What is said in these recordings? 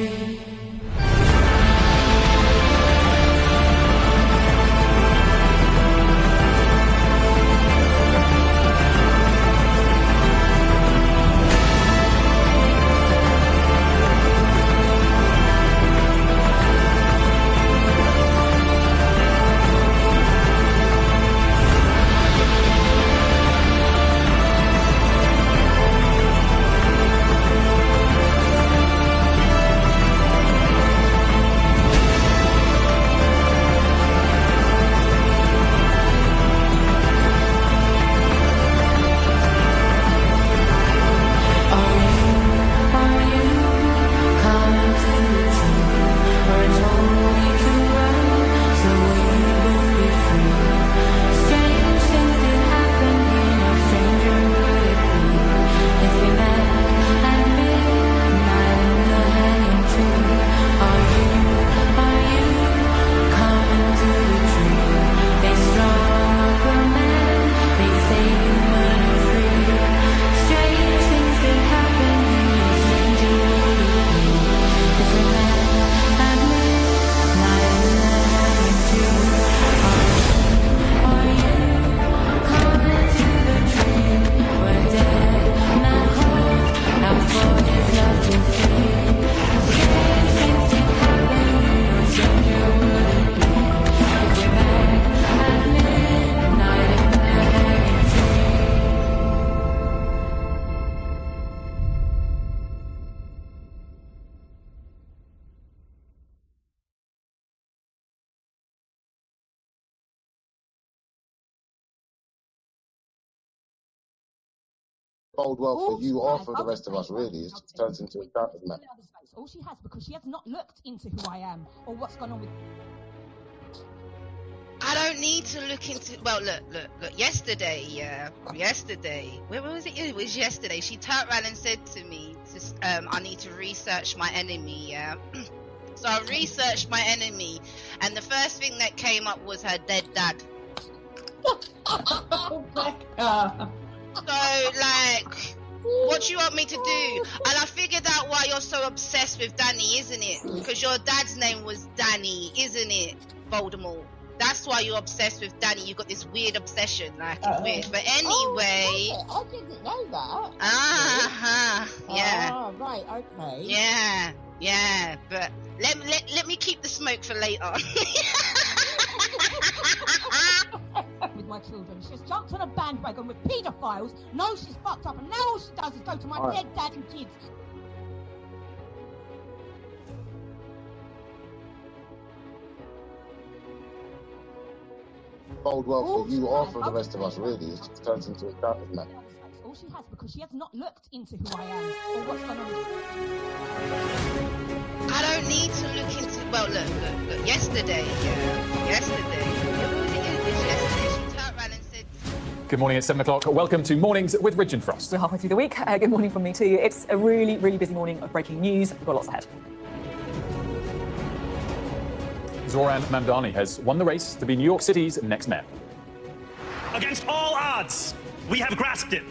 tree. bode well for you or for the rest of us, really. It just turns into a shouting match. All she has, because she has not looked into who I am or what's gone on with. I don't need to look into. Well, look. Yesterday, where was it? It was yesterday. She turned around and said to me, "I need to research my enemy." Yeah. So I researched my enemy, and the first thing that came up was her dead dad. Oh, Becca. So, like, what do you want me to do? And I figured out why you're so obsessed with Danny, isn't it? Because your dad's name was Danny, isn't it, Voldemort? That's why you're obsessed with Danny. You've got this weird obsession, like, it's weird. But anyway... I didn't know that. Yeah. Ah, right, okay. Yeah, but let me keep the smoke for later. With my children, she's jumped on a bandwagon with paedophiles, knows she's fucked up, and now all she does is go to my dead dad and kids. Bode well for you or for the rest of us, really. It just turns into a shouting match. All she has, because she has not looked into who I am or what's going on with. I don't need to look into. Well, look. Yesterday. It was yesterday. She turned around and said. Good morning, it's 7 o'clock. Welcome to Mornings with Ridge and Frost. We're halfway through the week. Good morning from me too. It's a really, really busy morning of breaking news. We've got lots ahead. Zoran Mamdani has won the race to be New York City's next mayor. Against all odds, we have grasped it.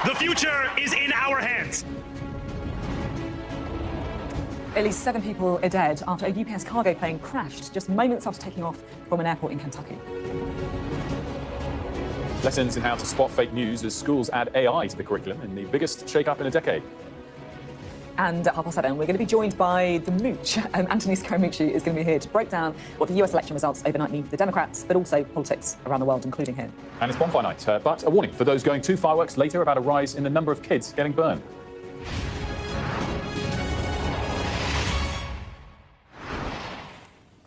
The future is in our hands. At least 7 people are dead after a UPS cargo plane crashed just moments after taking off from an airport in Kentucky. Lessons in how to spot fake news as schools add AI to the curriculum in the biggest shake-up in a decade. And at 7:30, we're going to be joined by the Mooch. Anthony Scaramucci is going to be here to break down what the US election results overnight mean for the Democrats, but also politics around the world, including here. And it's bonfire night, but a warning for those going to fireworks later about a rise in the number of kids getting burned.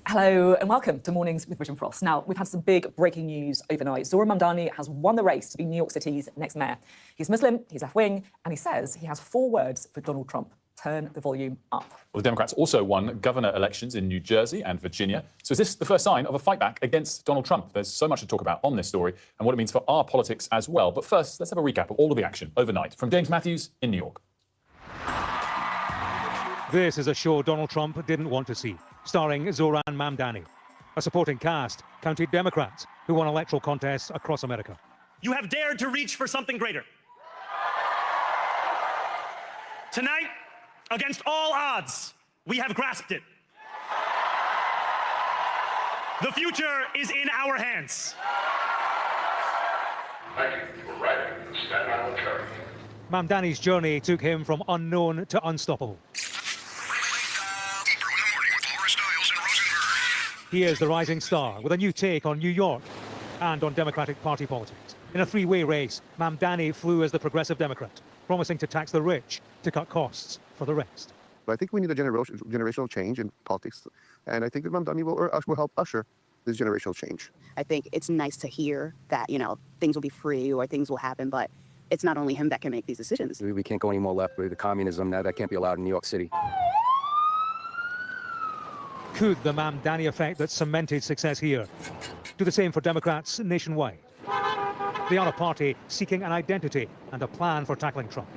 Hello and welcome to Mornings with Ridge and Frost. Now, we've had some big breaking news overnight. Zoran Mamdani has won the race to be New York City's next mayor. He's Muslim, he's left-wing, and he says he has 4 words for Donald Trump. Turn the volume up. Well, the Democrats also won governor elections in New Jersey and Virginia. So is this the first sign of a fight back against Donald Trump? There's so much to talk about on this story and what it means for our politics as well. But first, let's have a recap of all of the action overnight from James Matthews in New York. This is a show Donald Trump didn't want to see, starring Zoran Mamdani, a supporting cast counted Democrats who won electoral contests across America. You have dared to reach for something greater. Tonight, against all odds, we have grasped it. The future is in our hands. Thank you for riding the Staten Island Ferry. Mamdani's journey took him from unknown to unstoppable. He is the rising star with a new take on New York and on Democratic Party politics. In a three-way race, Mamdani flew as the Progressive Democrat, promising to tax the rich to cut costs for the rest. But I think we need a generational change in politics, and I think that Mamdani will help usher this generational change. I think it's nice to hear that, you know, things will be free or things will happen, but it's not only him that can make these decisions. We can't go any more left with the communism. That can't be allowed in New York City. Could the Mamdani effect that cemented success here do the same for Democrats nationwide? They are a party seeking an identity and a plan for tackling Trump.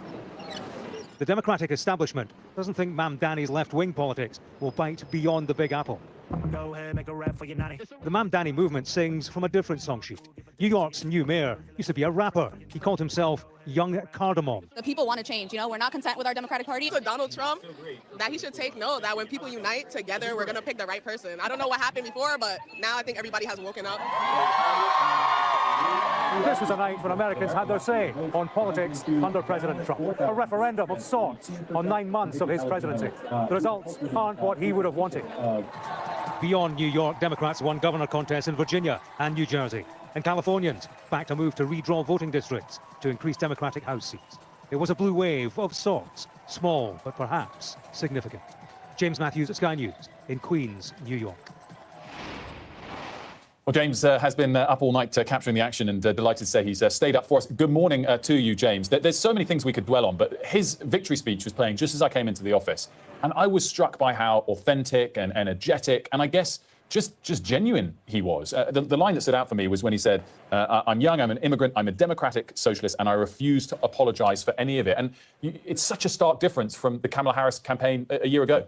The Democratic establishment doesn't think Mamdani's left-wing politics will bite beyond the Big Apple. Go ahead, make a rap for your nanny. The Mamdani movement sings from a different song sheet. New York's new mayor used to be a rapper. He called himself Young Cardamom. The people want to change, you know, we're not content with our Democratic Party. To Donald Trump, that he should take note that when people unite together, we're going to pick the right person. I don't know what happened before, but now I think everybody has woken up. This was a night when Americans had their say on politics under President Trump. A referendum of sorts on 9 months of his presidency. The results aren't what he would have wanted. Beyond New York, Democrats won governor contests in Virginia and New Jersey. And Californians backed a move to redraw voting districts to increase Democratic House seats. It was a blue wave of sorts, small but perhaps significant. James Matthews at Sky News in Queens, New York. Well, James has been up all night capturing the action, and delighted to say he's stayed up for us. Good morning to you, James. There's so many things we could dwell on, but his victory speech was playing just as I came into the office, and I was struck by how authentic and energetic, and I guess just genuine he was. The line that stood out for me was when he said, I'm young, I'm an immigrant, I'm a democratic socialist, and I refuse to apologise for any of it. And it's such a stark difference from the Kamala Harris campaign a year ago.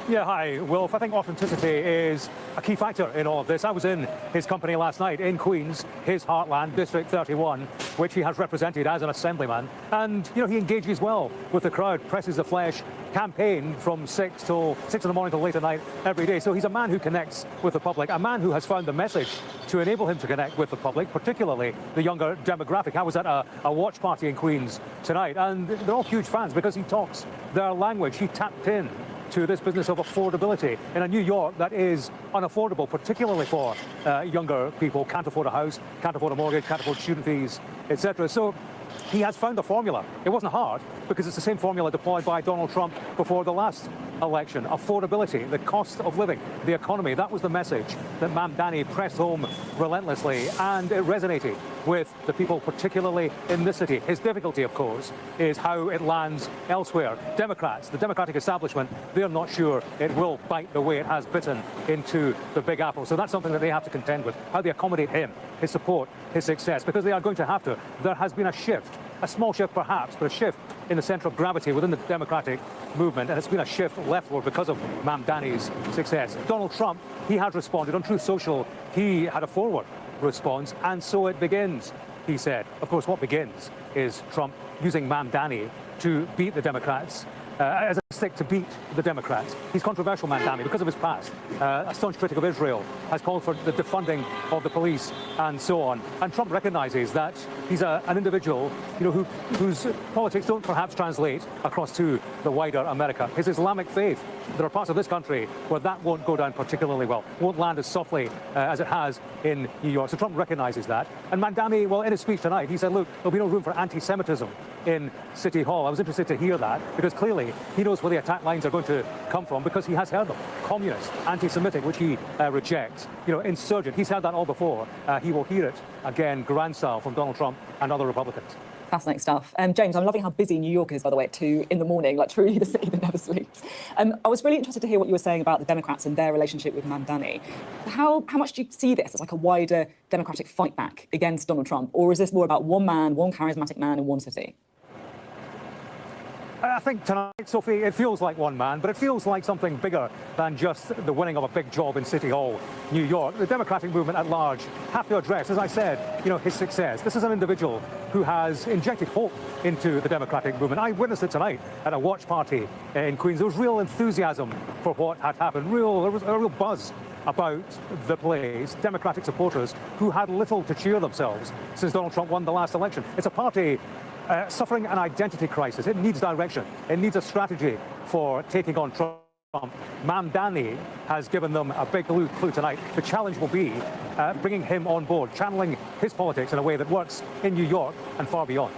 Yeah, hi, Wilf. I think authenticity is a key factor in all of this. I was in his company last night in Queens, his heartland, District 31, which he has represented as an assemblyman. And, you know, he engages well with the crowd, presses the flesh, campaign from 6 in the morning till late at night every day. So he's a man who connects with the public, a man who has found the message to enable him to connect with the public, particularly the younger demographic. I was at a watch party in Queens tonight, and they're all huge fans because he talks their language. He tapped in to this business of affordability in a New York that is unaffordable, particularly for younger people, can't afford a house, can't afford a mortgage, can't afford student fees, etc. So he has found the formula. It wasn't hard because it's the same formula deployed by Donald Trump before the last election. Affordability, the cost of living, the economy. That was the message that Mamdani pressed home relentlessly, and it resonated with the people, particularly in this city. His difficulty, of course, is how it lands elsewhere. Democrats, the Democratic establishment, they're not sure it will bite the way it has bitten into the Big Apple. So that's something that they have to contend with, how they accommodate him, his support, his success, because they are going to have to. There has been a shift, a small shift perhaps, but a shift in the centre of gravity within the Democratic movement, and it's been a shift leftward because of Mamdani's success. Donald Trump, he had responded on Truth Social. He had a forward response, and so it begins, he said. Of course, what begins is Trump using Mamdani to beat the Democrats, as a stick to beat the Democrats. He's controversial, Mamdani, because of his past. A staunch critic of Israel, has called for the defunding of the police and so on. And Trump recognises that he's an individual, you know, whose politics don't perhaps translate across to the wider America. His Islamic faith, there are parts of this country where that won't go down particularly well, won't land as softly as it has in New York. So Trump recognises that. And Mamdani, well, in his speech tonight, he said, look, there'll be no room for anti-Semitism in City Hall. I was interested to hear that, because clearly he knows where the attack lines are going to come from, because he has heard them. Communist, anti-Semitic, which he rejects. You know, insurgent, he's heard that all before. He will hear it again, grand style, from Donald Trump and other Republicans. Fascinating stuff. James, I'm loving how busy New York is, by the way, at 2 in the morning, like truly the city that never sleeps. I was really interested to hear what you were saying about the Democrats and their relationship with Mamdani. How much do you see this as like a wider Democratic fight back against Donald Trump? Or is this more about one man, one charismatic man in one city? I think tonight, Sophie, it feels like one man, but it feels like something bigger than just the winning of a big job in City Hall, New York. The Democratic movement at large have to address, as I said, his success. This is an individual who has injected hope into the Democratic movement. I witnessed it tonight at a watch party in Queens. There was real enthusiasm for what had happened. There was a real buzz about the place. Democratic supporters who had little to cheer themselves since Donald Trump won the last election. It's a party suffering an identity crisis. It needs direction. It needs a strategy for taking on Trump. Mamdani has given them a big clue tonight. The challenge will be bringing him on board, channeling his politics in a way that works in New York and far beyond.